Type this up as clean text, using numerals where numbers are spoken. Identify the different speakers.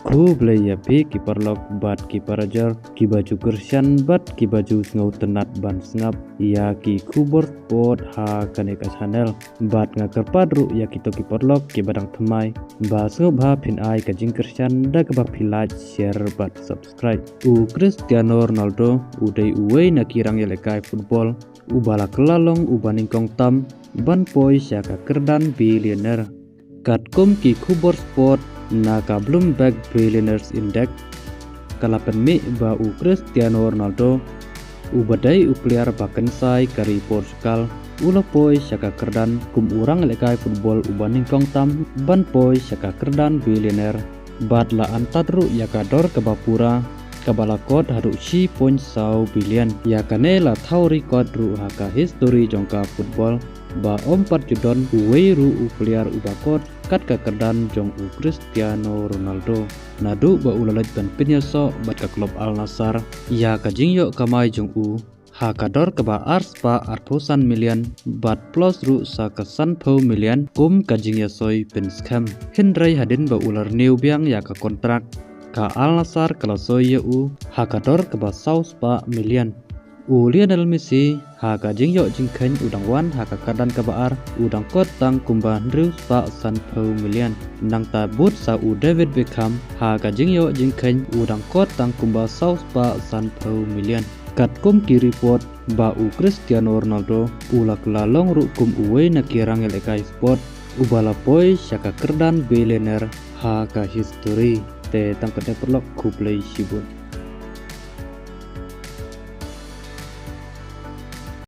Speaker 1: Ku blaya pi kiper lok bat kiper ajar ki baju Christian bat ki baju ngau tenat ban sengap ya ki kubor sport ha kaneka channel bat ngakar padru ya ki to kiper lok ki badang thamai ba sengap ha phin ai ka jing Christian da ka ba like share bat subscribe u Cristiano Ronaldo udai uwei na kirang yelekai football u bala kelalong u baningkong tam ban poi syaka kerdan billionaire kat kum ki kubor sport naka Bloomberg Billionaires Index kalapan mi ba u Cristiano Ronaldo u badai u player baken sai kari Portugal ulo poi syaka kerdan kum urang lekai football u baningkong tam ban poi syaka kerdan billionaire batla antadru yakador kebapura kabala kod haru si poin sau billion yakanela thau record ru haka history jongka football ba ompat judon uwei ru u player u bakot kat kekerdan jong u Cristiano Ronaldo nadu ba ulalaj ban pinyaso bat ka klub Al Nassr ya ka jingyo kamai jong u ha kador ka ba arspa arpusan million bat plus ru sa kesan po million ka jingya soi pin scam hindrai hadin ba ular new biang ya ka kontrak ka Al Nassr kala soi ya u ha kador ka ba saus pa million u Lionel Messi ha ka jingyo jingkhen udang wan ha ka kadan ka baar udang kot tang kumba ndru pa san po million nang ta but sa u David Beckham ha ka jingyo jingkhen udang kot tang kumba saus pa san po million kat kum ki report ba u Cristiano Ronaldo ulak lalong ru kum uwei na kirang elekai sport ubala poi syaka kerdan billionaire ha ka history te tangkade perlok ku play sibut